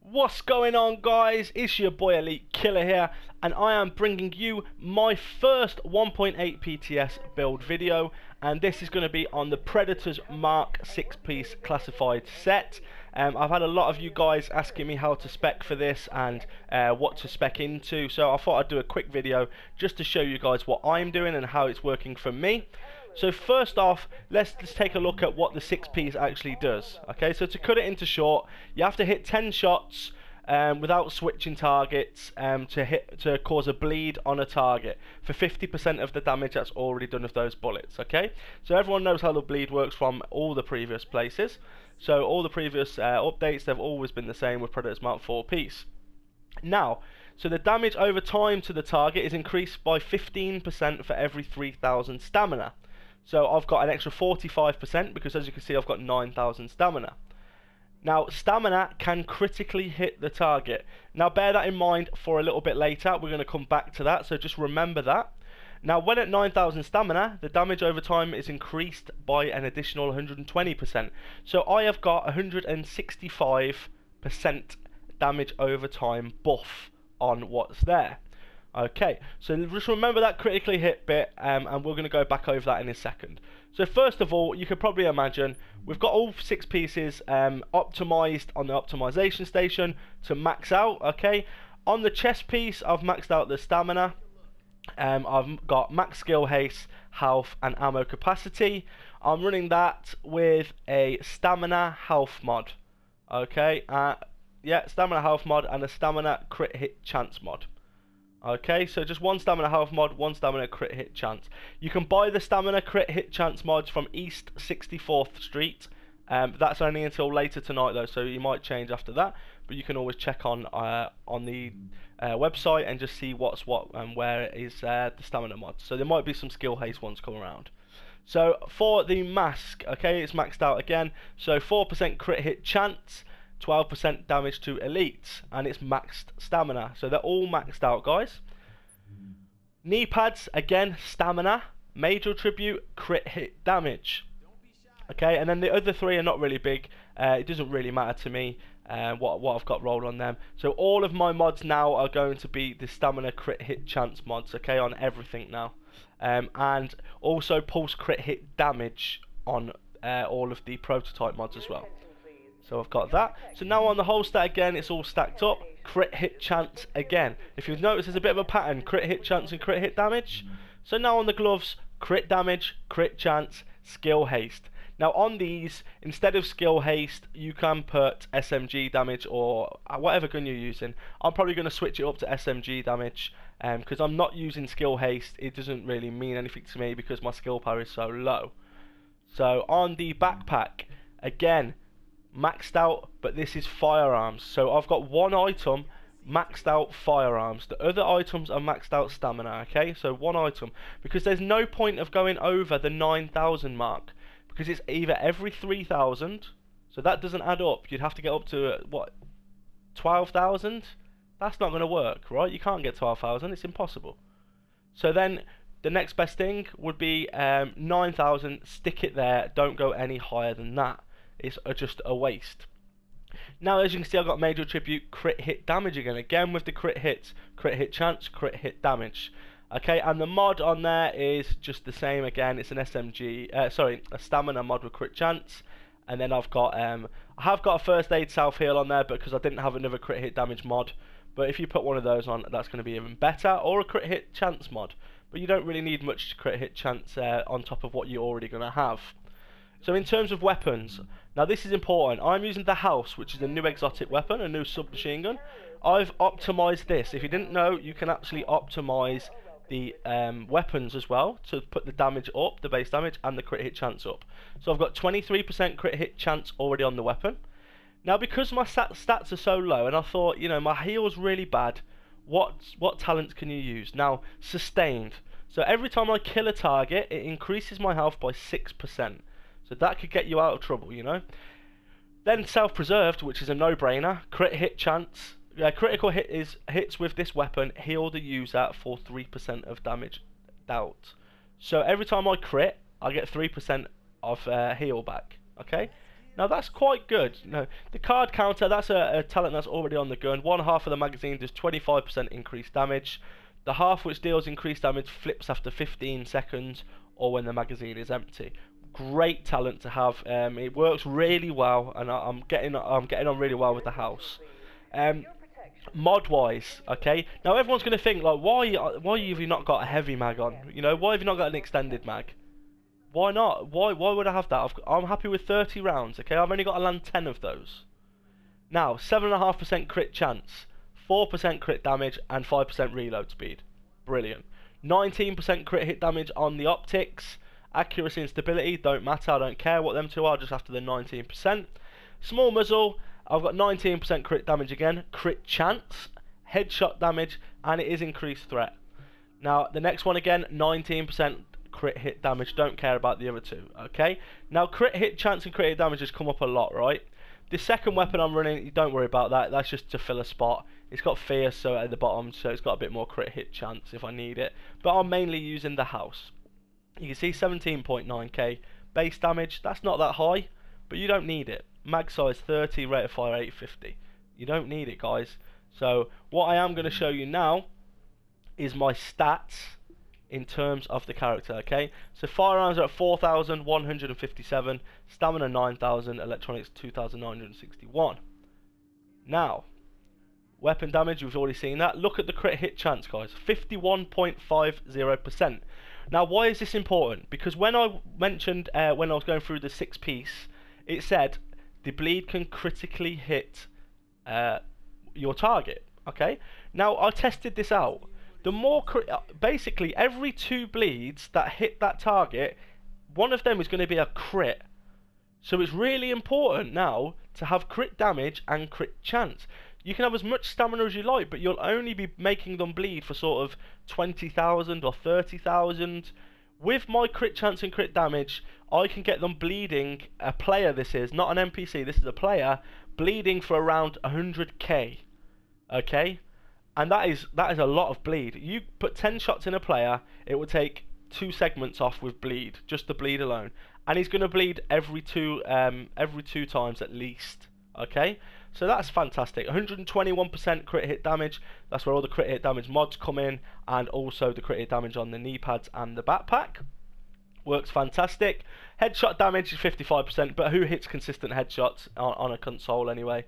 What's going on, guys? It's your boy Elite Killer here, and I am bringing you my first 1.8 PTS build video, and this is going to be on the Predator's Mark 6-piece classified set. I've had a lot of you guys asking me how to spec for this and what to spec into, so I thought I'd do a quick video just to show you guys what I'm doing and how it's working for me. So first off, let's take a look at what the 6-piece actually does. Okay, so to cut it into short, you have to hit 10 shots without switching targets to cause a bleed on a target for 50% of the damage that's already done with those bullets. Okay, so everyone knows how the bleed works from all the previous places. So all the previous updates, they've always been the same with Predator's Mark 4 piece. Now, so the damage over time to the target is increased by 15% for every 3,000 stamina. So I've got an extra 45% because, as you can see, I've got 9,000 stamina. Now, stamina can critically hit the target. Now, bear that in mind for a little bit later. We're going to come back to that, so just remember that. Now, when at 9,000 stamina, the damage over time is increased by an additional 120%. So I have got 165% damage over time buff on what's there. Okay, so just remember that critically hit bit, and we're going to go back over that in a second. So first of all, you can probably imagine we've got all 6 pieces optimized on the optimization station to max out. Okay, on the chest piece, I've maxed out the stamina. I've got max skill haste, health, and ammo capacity. I'm running that with a stamina health mod. Okay, yeah, stamina health mod and a stamina crit hit chance mod. Okay, so just one stamina health mod, one stamina crit hit chance. You can buy the stamina crit hit chance mods from East 64th Street. That's only until later tonight though, so you might change after that. But you can always check on the website and just see what's what and where is the stamina mods. So there might be some skill haste ones come around. So for the mask, okay, it's maxed out again. So 4% crit hit chance, 12% damage to elites, and it's maxed stamina. So they're all maxed out, guys. Knee pads, again, stamina, major tribute, crit hit damage. Okay, and then the other 3 are not really big. It doesn't really matter to me what I've got rolled on them. So all of my mods now are going to be the stamina crit hit chance mods, okay, on everything now. And also pulse crit hit damage on all of the prototype mods as well. So I've got that. So now on the holster again, it's all stacked up. Crit hit chance again. If you've noticed, there's a bit of a pattern: crit hit chance and crit hit damage. So now on the gloves, crit damage, crit chance, skill haste. Now on these, instead of skill haste, you can put SMG damage or whatever gun you're using. I'm probably going to switch it up to SMG damage because I'm not using skill haste. It doesn't really mean anything to me because my skill power is so low. So on the backpack, again, maxed out, but this is firearms. So I've got one item maxed out firearms. The other items are maxed out stamina. Okay, so one item, because there's no point of going over the 9,000 mark because it's either every 3,000, so that doesn't add up. You'd have to get up to what, 12,000? That's not going to work, right? You can't get 12,000. It's impossible. So then the next best thing would be 9,000. Stick it there. Don't go any higher than that. It's just a waste. Now, as you can see, I've got major tribute, crit hit damage again with the crit hits, crit hit chance, crit hit damage. Okay, and the mod on there is just the same again. It's an SMG, sorry, a stamina mod with crit chance. And then I've got, I have got a first aid self heal on there because I didn't have another crit hit damage mod. But if you put one of those on, that's going to be even better, or a crit hit chance mod. But you don't really need much crit hit chance on top of what you're already going to have. So in terms of weapons, now this is important. I'm using the House, which is a new exotic weapon, a new submachine gun. I've optimized this. If you didn't know, you can actually optimize the weapons as well to put the damage up, the base damage, and the crit hit chance up. So I've got 23% crit hit chance already on the weapon. Now because my stats are so low, and I thought, you know, my heal's really bad, what talents can you use? Now, sustained. So every time I kill a target, it increases my health by 6%. So that could get you out of trouble, you know. Then self-preserved, which is a no-brainer. Crit hit chance, critical hits with this weapon heal the user for 3% of damage dealt. So every time I crit, I get 3% of heal back. Okay, now that's quite good. No, the card counter, that's a talent that's already on the gun. One half of the magazine does 25% increased damage. The half which deals increased damage flips after 15 seconds or when the magazine is empty. Great talent to have. It works really well, and I'm getting on really well with the house. Mod wise, okay. Now everyone's going to think like, why have you not got a heavy mag on? You know, why have you not got an extended mag? Why not? Why would I have that? I'm happy with 30 rounds, okay. I've only got to land 10 of those. Now 7.5% crit chance, 4% crit damage, and 5% reload speed. Brilliant. 19% crit hit damage on the optics. Accuracy and stability don't matter. I don't care what them two are. Just after the 19%. Small muzzle. I've got 19% crit damage again, crit chance, headshot damage, and it is increased threat. Now, the next one again, 19% crit hit damage, don't care about the other two, okay? Now, crit hit chance and crit hit damage has come up a lot, right? The second weapon I'm running, don't worry about that, that's just to fill a spot. It's got fierce so at the bottom, so it's got a bit more crit hit chance if I need it. But I'm mainly using the house. You can see 17.9k base damage, that's not that high, but you don't need it. Mag size 30, rate of fire 850. You don't need it, guys. So what I am going to show you now is my stats in terms of the character, okay? So firearms are at 4,157, stamina 9,000, electronics 2,961. Now, weapon damage, we've already seen that. Look at the crit hit chance, guys, 51.50%. Now, why is this important? Because when I mentioned, when I was going through the 6-piece, it said the bleed can critically hit your target. Okay. Now I tested this out. The more basically every 2 bleeds that hit that target, one of them is going to be a crit. So it's really important now to have crit damage and crit chance. You can have as much stamina as you like, but you'll only be making them bleed for sort of 20,000 or 30,000. With my crit chance and crit damage, I can get them bleeding, a player this is, not an NPC, this is a player, bleeding for around 100k, okay? And that is a lot of bleed. You put 10 shots in a player, it will take 2 segments off with bleed, just the bleed alone. And he's going to bleed every two times at least, okay? So that's fantastic. 121% crit hit damage. That's where all the crit hit damage mods come in, and also the crit hit damage on the knee pads and the backpack. Works fantastic. Headshot damage is 55%, but who hits consistent headshots on a console anyway?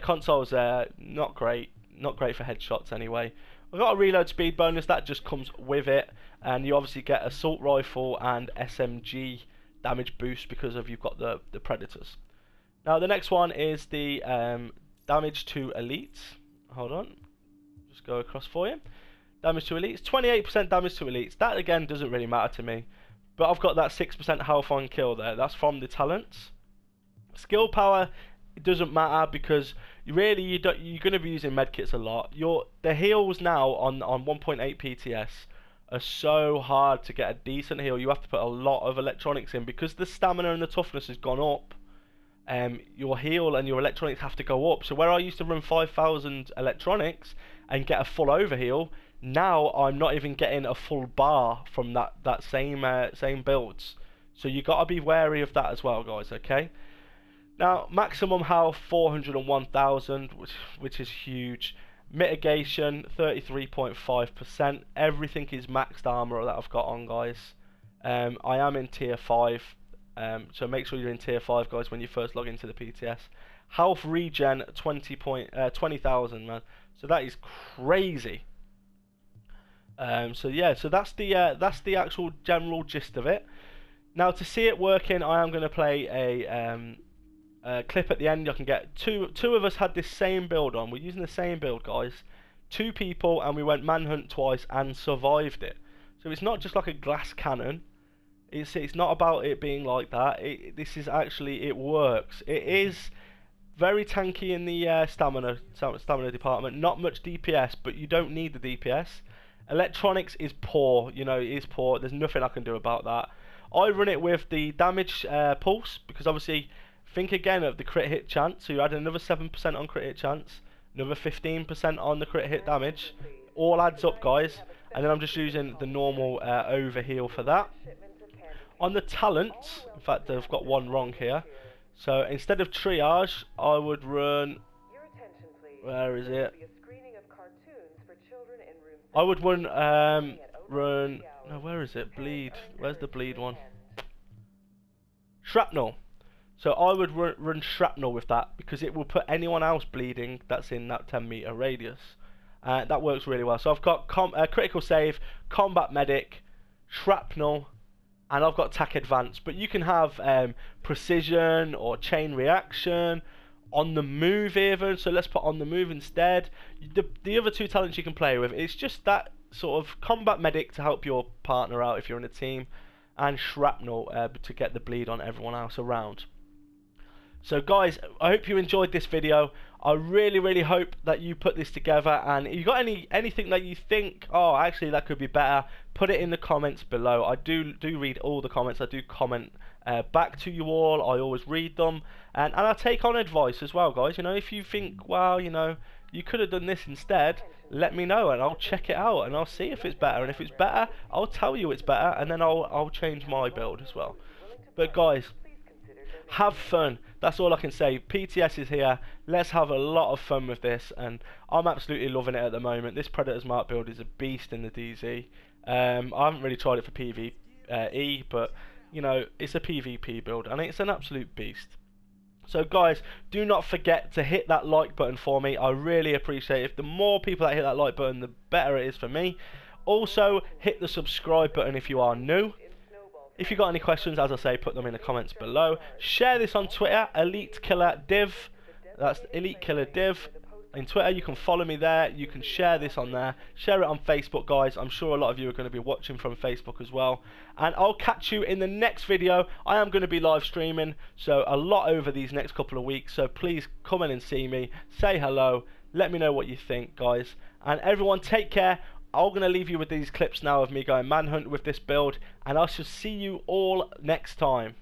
Consoles not great for headshots anyway. I've got a reload speed bonus that just comes with it, and you obviously get assault rifle and SMG damage boost because of you've got the predators. Now the next one is the damage to elites. Hold on, just go across for you. Damage to elites, 28% damage to elites. That again doesn't really matter to me, but I've got that 6% health on kill there. That's from the talents. Skill power, it doesn't matter because really you're going to be using medkits a lot. The heals now on 1.8 PTS are so hard to get a decent heal. You have to put a lot of electronics in because the stamina and the toughness has gone up. Your heal and your electronics have to go up. So where I used to run 5,000 electronics and get a full overheal, now I'm not even getting a full bar from that same builds. So you got to be wary of that as well, guys. Okay. Now maximum health 401,000, which is huge. Mitigation 33.5%. Everything is maxed armor that I've got on, guys. I am in tier 5. So make sure you're in tier 5, guys, when you first log into the PTS. Health regen 20,000, man. So that is crazy. So yeah, so that's the actual general gist of it. Now to see it working, I am going to play a clip at the end. I can get two of us had this same build on. We're using the same build, guys. 2 people, and we went manhunt twice and survived it. So it's not just like a glass cannon. It's not about it being like that. This is actually, it works. It is very tanky in the stamina department. Not much DPS, but you don't need the DPS. Electronics is poor. You know, it is poor. There's nothing I can do about that. I run it with the damage pulse because obviously think again of the crit hit chance. So you add another 7% on crit hit chance. another 15% on the crit hit damage. All adds up, guys. And then I'm just using the normal overheal for that. On the talents, in fact I've got one wrong here. So instead of triage, I would run... Where is it? I would run... No, where is it? Bleed. Where's the bleed one? Shrapnel. So I would run shrapnel with that, because it will put anyone else bleeding that's in that 10-meter radius. That works really well. So I've got critical save, combat medic, shrapnel, and I've got attack advance. But you can have precision or chain reaction, on the move even. So let's put on the move instead. The other two talents you can play with, it's just that sort of combat medic to help your partner out if you're in a team, and shrapnel to get the bleed on everyone else around. So guys, I hope you enjoyed this video. I really hope that you put this together, and if you got anything that you think, oh actually that could be better, put it in the comments below. I do read all the comments. I do comment back to you all. I always read them, and I take on advice as well, guys. You know, if you think, well, you know, you could have done this instead, let me know and I'll check it out and I'll see if it's better, and if it's better I'll tell you it's better, and then I'll change my build as well. But guys, have fun. That's all I can say. PTS is here. Let's have a lot of fun with this, and I'm absolutely loving it at the moment. This Predator's Mark build is a beast in the DZ. I haven't really tried it for PvE, but you know, it's a PvP build and it's an absolute beast. So guys, do not forget to hit that like button for me. I really appreciate it. The more people that hit that like button, the better it is for me. Also, hit the subscribe button if you are new. If you got any questions, as I say, put them in the comments below. Share this on Twitter, Elite Killer Div. That's Elite Killer Div. In Twitter, you can follow me there. You can share this on there. Share it on Facebook, guys. I'm sure a lot of you are going to be watching from Facebook as well. And I'll catch you in the next video. I am going to be live streaming, so a lot over these next couple of weeks. So please come in and see me. Say hello. Let me know what you think, guys. And everyone, take care. I'm going to leave you with these clips now of me going manhunt with this build, and I shall see you all next time.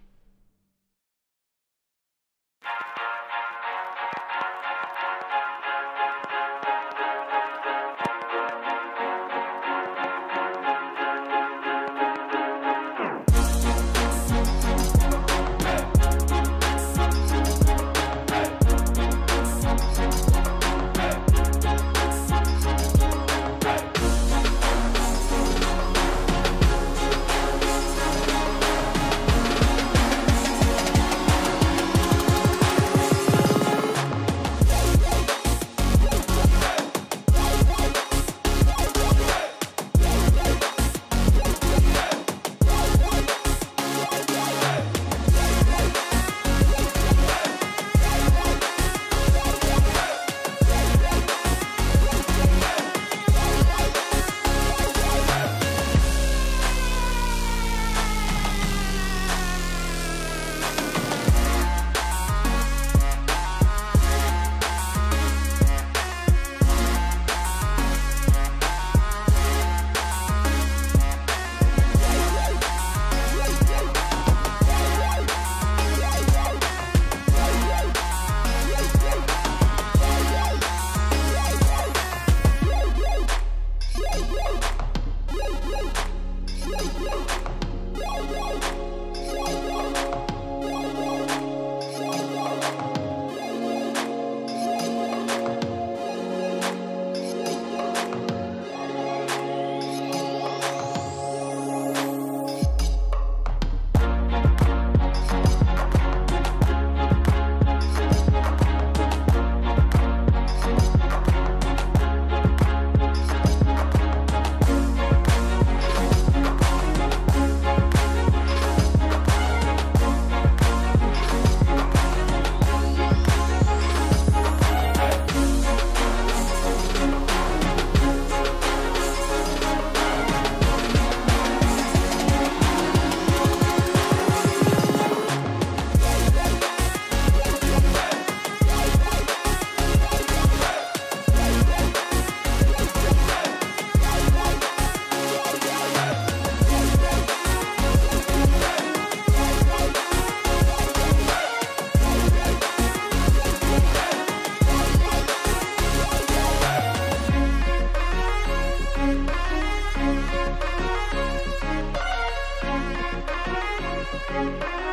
bye.